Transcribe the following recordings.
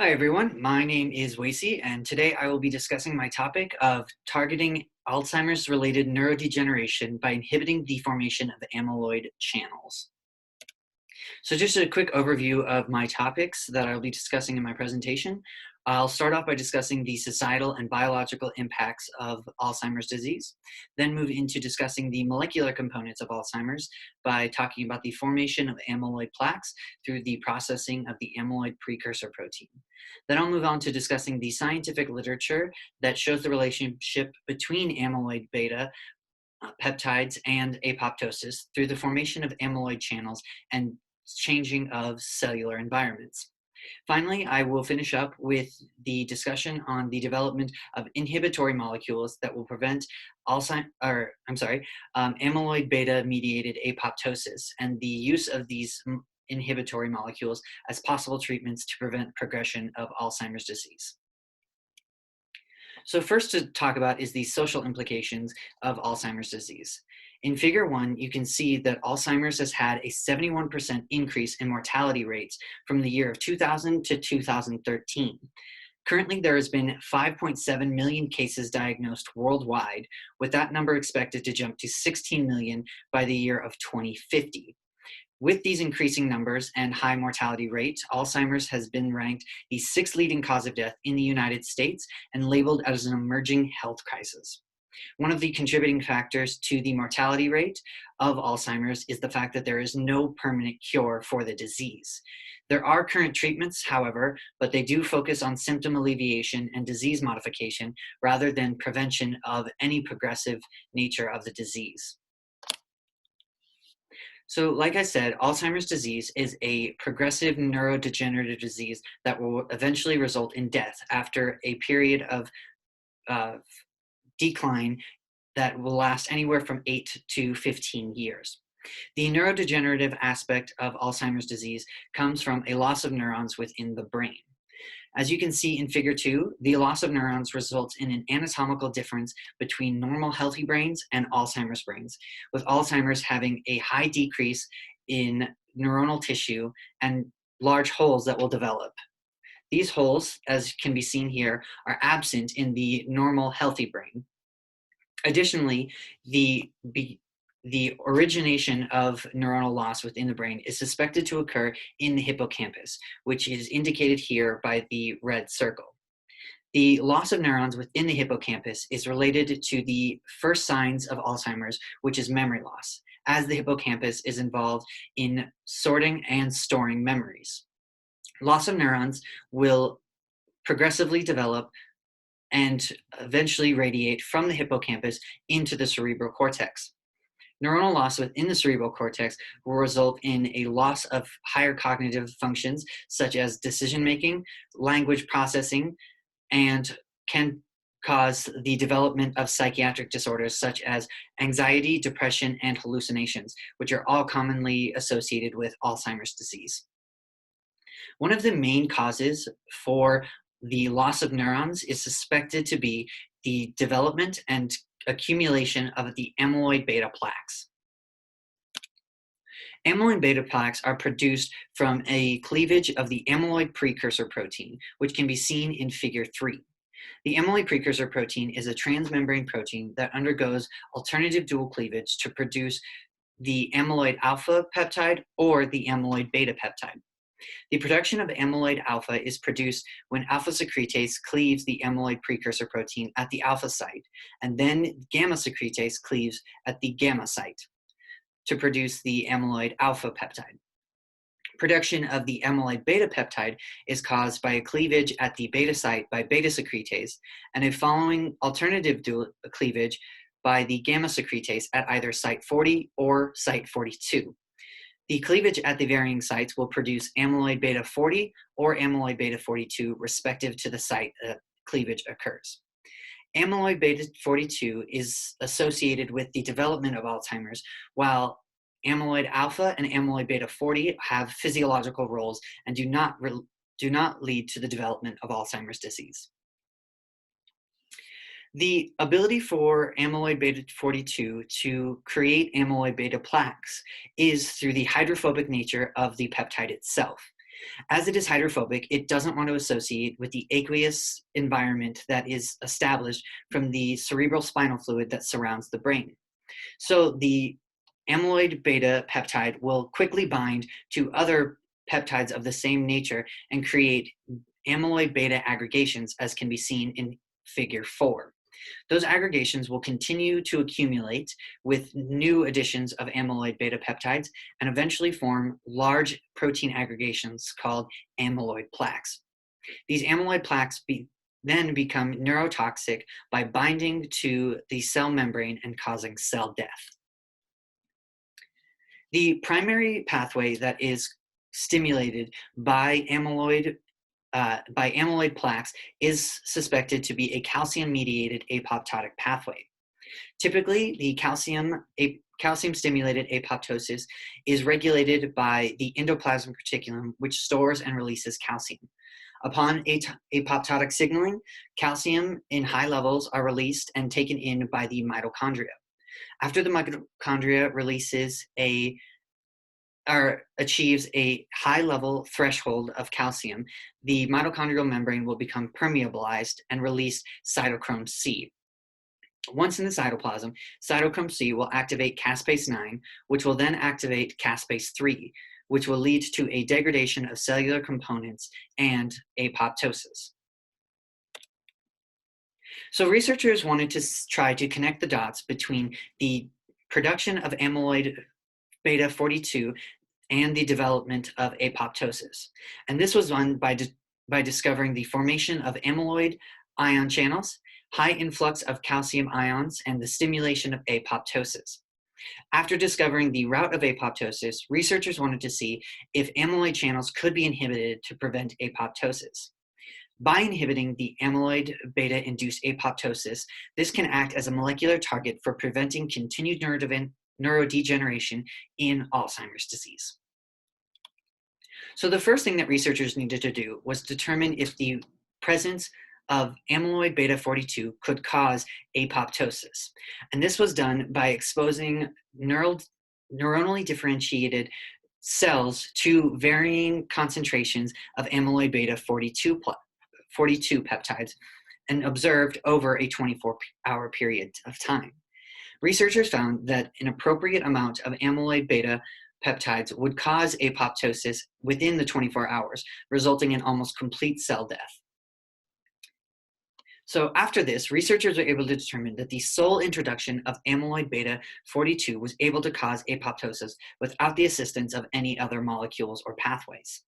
Hi everyone, my name is Wasey, and today I will be discussing my topic of targeting Alzheimer's related neurodegeneration by inhibiting the formation of amyloid channels. So just a quick overview of my topics that I'll be discussing in my presentation. I'll start off by discussing the societal and biological impacts of Alzheimer's disease, then move into discussing the molecular components of Alzheimer's by talking about the formation of amyloid plaques through the processing of the amyloid precursor protein. Then I'll move on to discussing the scientific literature that shows the relationship between amyloid beta peptides and apoptosis through the formation of amyloid channels and changing of cellular environments. Finally, I will finish up with the discussion on the development of inhibitory molecules that will prevent amyloid beta mediated apoptosis and the use of these inhibitory molecules as possible treatments to prevent progression of Alzheimer's disease. So first to talk about is the social implications of Alzheimer's disease. In figure 1, you can see that Alzheimer's has had a 71% increase in mortality rates from the year of 2000 to 2013. Currently, there has been 5.7 million cases diagnosed worldwide, with that number expected to jump to 16 million by the year of 2050. With these increasing numbers and high mortality rates, Alzheimer's has been ranked the 6th leading cause of death in the United States and labeled as an emerging health crisis. One of the contributing factors to the mortality rate of Alzheimer's is the fact that there is no permanent cure for the disease. There are current treatments, however, but they do focus on symptom alleviation and disease modification rather than prevention of any progressive nature of the disease. So like I said, Alzheimer's disease is a progressive neurodegenerative disease that will eventually result in death after a period of decline that will last anywhere from 8 to 15 years. The neurodegenerative aspect of Alzheimer's disease comes from a loss of neurons within the brain. As you can see in figure 2, the loss of neurons results in an anatomical difference between normal healthy brains and Alzheimer's brains, with Alzheimer's having a high decrease in neuronal tissue and large holes that will develop. These holes, as can be seen here, are absent in the normal healthy brain. Additionally, the origination of neuronal loss within the brain is suspected to occur in the hippocampus, which is indicated here by the red circle. The loss of neurons within the hippocampus is related to the first signs of Alzheimer's, which is memory loss, as the hippocampus is involved in sorting and storing memories. Loss of neurons will progressively develop and eventually radiate from the hippocampus into the cerebral cortex. Neuronal loss within the cerebral cortex will result in a loss of higher cognitive functions such as decision-making, language processing, and can cause the development of psychiatric disorders such as anxiety, depression, and hallucinations, which are all commonly associated with Alzheimer's disease. One of the main causes for the loss of neurons is suspected to be the development and accumulation of the amyloid beta plaques. Amyloid beta plaques are produced from a cleavage of the amyloid precursor protein, which can be seen in figure 3. The amyloid precursor protein is a transmembrane protein that undergoes alternative dual cleavage to produce the amyloid alpha peptide or the amyloid beta peptide. The production of amyloid alpha is produced when alpha secretase cleaves the amyloid precursor protein at the alpha site, and then gamma secretase cleaves at the gamma site to produce the amyloid alpha peptide. Production of the amyloid beta peptide is caused by a cleavage at the beta site by beta secretase and a following alternative cleavage by the gamma secretase at either site 40 or site 42. The cleavage at the varying sites will produce amyloid beta 40 or amyloid beta 42, respective to the site that cleavage occurs. Amyloid beta 42 is associated with the development of Alzheimer's, while amyloid alpha and amyloid beta 40 have physiological roles and do not lead to the development of Alzheimer's disease. The ability for amyloid beta 42 to create amyloid beta plaques is through the hydrophobic nature of the peptide itself. As it is hydrophobic, it doesn't want to associate with the aqueous environment that is established from the cerebral spinal fluid that surrounds the brain. So the amyloid beta peptide will quickly bind to other peptides of the same nature and create amyloid beta aggregations, as can be seen in figure 4. Those aggregations will continue to accumulate with new additions of amyloid beta peptides and eventually form large protein aggregations called amyloid plaques. These amyloid plaques then become neurotoxic by binding to the cell membrane and causing cell death. The primary pathway that is stimulated by amyloid plaques is suspected to be a calcium-mediated apoptotic pathway. Typically, the calcium-stimulated apoptosis is regulated by the endoplasmic reticulum, which stores and releases calcium. Upon apoptotic signaling, calcium in high levels are released and taken in by the mitochondria. After the mitochondria achieves a high level threshold of calcium, the mitochondrial membrane will become permeabilized and release cytochrome C. Once in the cytoplasm, cytochrome C will activate caspase 9, which will then activate caspase 3, which will lead to a degradation of cellular components and apoptosis. So researchers wanted to try to connect the dots between the production of amyloid beta 42 and the development of apoptosis. And this was done by discovering the formation of amyloid ion channels, high influx of calcium ions, and the stimulation of apoptosis. After discovering the route of apoptosis, researchers wanted to see if amyloid channels could be inhibited to prevent apoptosis. By inhibiting the amyloid beta-induced apoptosis, this can act as a molecular target for preventing continued neurodegeneration in Alzheimer's disease. So the first thing that researchers needed to do was determine if the presence of amyloid beta 42 could cause apoptosis. And this was done by exposing neuronally differentiated cells to varying concentrations of amyloid beta 42 peptides and observed over a 24-hour period of time. Researchers found that an appropriate amount of amyloid beta peptides would cause apoptosis within the 24 hours, resulting in almost complete cell death. So after this, researchers were able to determine that the sole introduction of amyloid beta 42 was able to cause apoptosis without the assistance of any other molecules or pathways.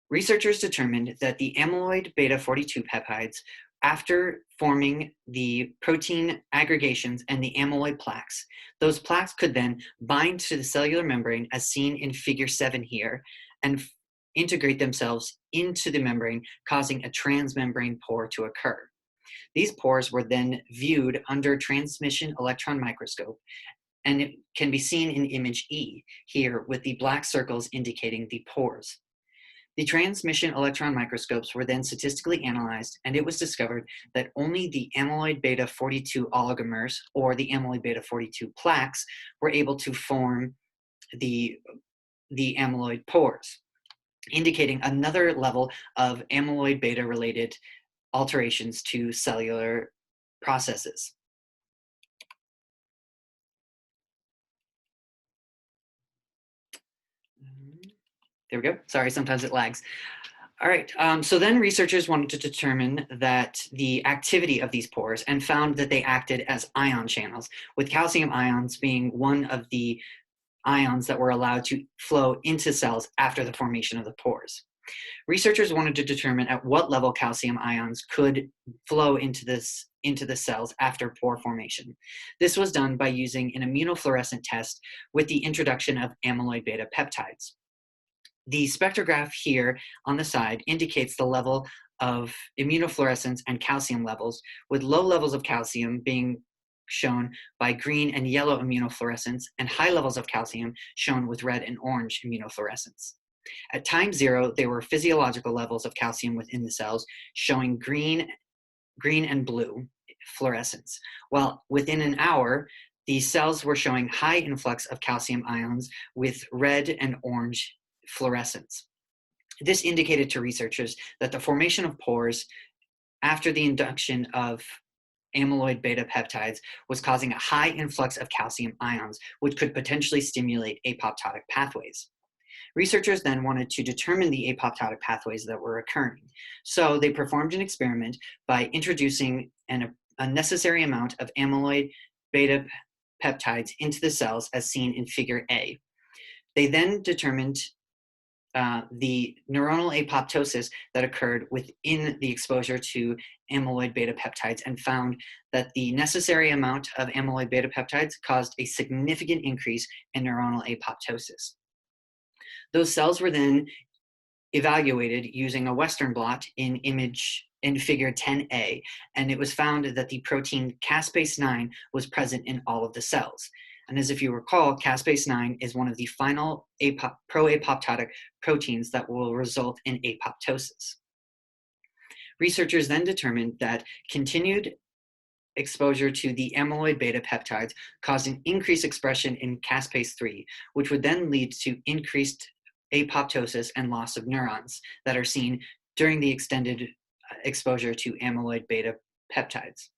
Researchers determined that the amyloid beta 42 peptides, after forming the protein aggregations and the amyloid plaques, those plaques could then bind to the cellular membrane, as seen in figure 7 here, and integrate themselves into the membrane, causing a transmembrane pore to occur. These pores were then viewed under transmission electron microscope, and it can be seen in image E here with the black circles indicating the pores. The transmission electron microscopes were then statistically analyzed, and it was discovered that only the amyloid beta 42 oligomers, or the amyloid beta 42 plaques, were able to form the amyloid pores, indicating another level of amyloid beta related alterations to cellular processes. There we go. Sorry, sometimes it lags. All right, so then researchers wanted to determine that the activity of these pores and found that they acted as ion channels, with calcium ions being one of the ions that were allowed to flow into cells after the formation of the pores. Researchers wanted to determine at what level calcium ions could flow into the cells after pore formation. This was done by using an immunofluorescent test with the introduction of amyloid beta peptides. The spectrograph here on the side indicates the level of immunofluorescence and calcium levels, with low levels of calcium being shown by green and yellow immunofluorescence, and high levels of calcium shown with red and orange immunofluorescence. At time 0, there were physiological levels of calcium within the cells, showing green and blue fluorescence, while within an hour, the cells were showing high influx of calcium ions with red and orange fluorescence. This indicated to researchers that the formation of pores after the induction of amyloid beta peptides was causing a high influx of calcium ions, which could potentially stimulate apoptotic pathways. Researchers then wanted to determine the apoptotic pathways that were occurring. So they performed an experiment by introducing a necessary amount of amyloid beta peptides into the cells as seen in figure A. They then determined the neuronal apoptosis that occurred within the exposure to amyloid beta peptides and found that the necessary amount of amyloid beta peptides caused a significant increase in neuronal apoptosis. Those cells were then evaluated using a Western blot in figure 10A, and it was found that the protein caspase-9 was present in all of the cells. And as if you recall, caspase-9 is one of the final pro-apoptotic proteins that will result in apoptosis. Researchers then determined that continued exposure to the amyloid beta peptides caused an increased expression in caspase-3, which would then lead to increased apoptosis and loss of neurons that are seen during the extended exposure to amyloid beta peptides.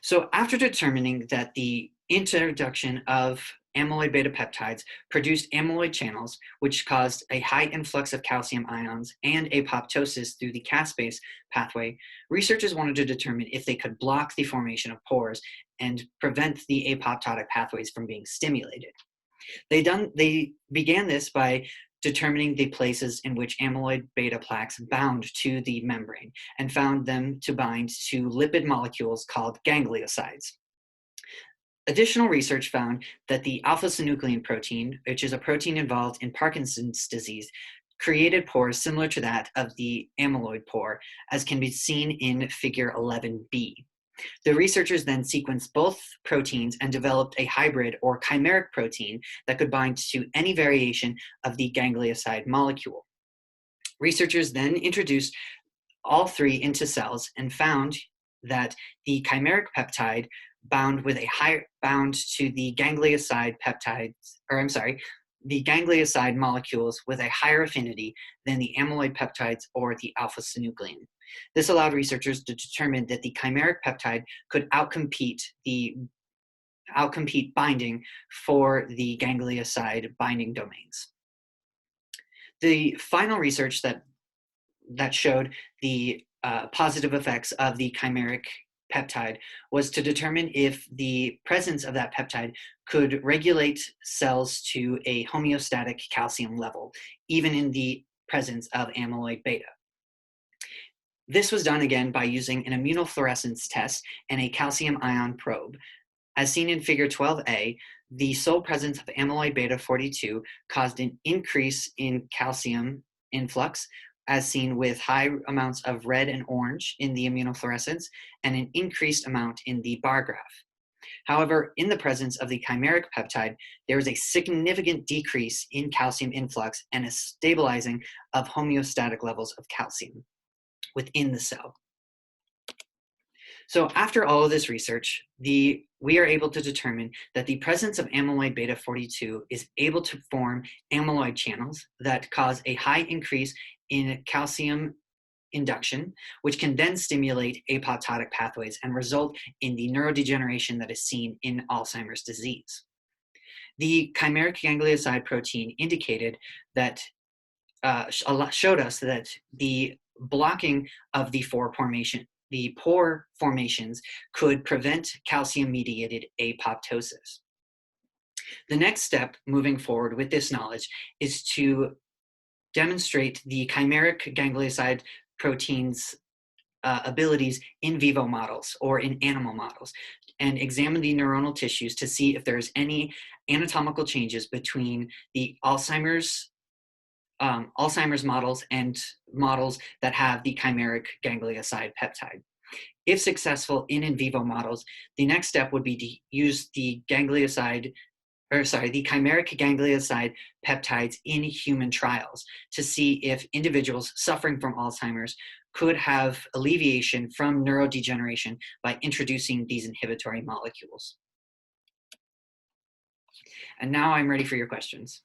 So after determining that the introduction of amyloid beta peptides produced amyloid channels, which caused a high influx of calcium ions and apoptosis through the caspase pathway, researchers wanted to determine if they could block the formation of pores and prevent the apoptotic pathways from being stimulated. They began this by determining the places in which amyloid beta plaques bound to the membrane and found them to bind to lipid molecules called gangliosides. Additional research found that the alpha-synuclein protein, which is a protein involved in Parkinson's disease, created pores similar to that of the amyloid pore, as can be seen in figure 11B. The researchers then sequenced both proteins and developed a hybrid or chimeric protein that could bind to any variation of the ganglioside molecule. Researchers then introduced all three into cells and found that the chimeric peptide bound to the ganglioside the ganglioside molecules with a higher affinity than the amyloid peptides or the alpha-synuclein. This allowed researchers to determine that the chimeric peptide could outcompete binding for the ganglioside binding domains. The final research that showed the positive effects of the chimeric peptide was to determine if the presence of that peptide could regulate cells to a homeostatic calcium level, even in the presence of amyloid beta. This was done again by using an immunofluorescence test and a calcium ion probe. As seen in figure 12A, the sole presence of amyloid beta 42 caused an increase in calcium influx, as seen with high amounts of red and orange in the immunofluorescence and an increased amount in the bar graph. However, in the presence of the chimeric peptide, there is a significant decrease in calcium influx and a stabilizing of homeostatic levels of calcium within the cell. So after all of this research, we are able to determine that the presence of amyloid beta 42 is able to form amyloid channels that cause a high increase in calcium induction, which can then stimulate apoptotic pathways and result in the neurodegeneration that is seen in Alzheimer's disease. The chimeric ganglioside protein indicated that, showed us that the blocking of the pore formations could prevent calcium-mediated apoptosis. The next step moving forward with this knowledge is to demonstrate the chimeric ganglioside protein's abilities in vivo models or in animal models and examine the neuronal tissues to see if there's any anatomical changes between the Alzheimer's models and models that have the chimeric ganglioside peptide. If successful in vivo models, the next step would be to use the chimeric ganglioside peptides in human trials to see if individuals suffering from Alzheimer's could have alleviation from neurodegeneration by introducing these inhibitory molecules. And now I'm ready for your questions.